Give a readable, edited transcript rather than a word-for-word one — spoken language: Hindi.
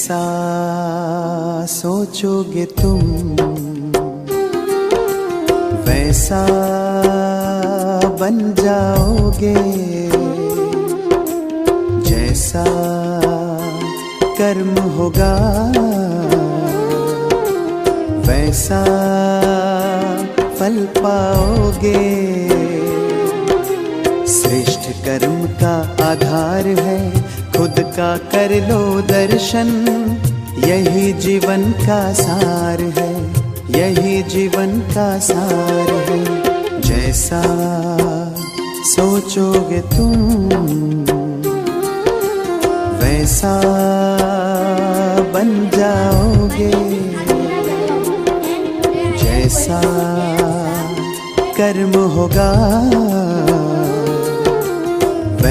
जैसा सोचोगे तुम वैसा बन जाओगे, जैसा कर्म होगा वैसा फल पाओगे। श्रेष्ठ कर्म का आधार है खुद का कर लो दर्शन, यही जीवन का सार है, यही जीवन का सार है। जैसा सोचोगे तुम वैसा बन जाओगे, जैसा कर्म होगा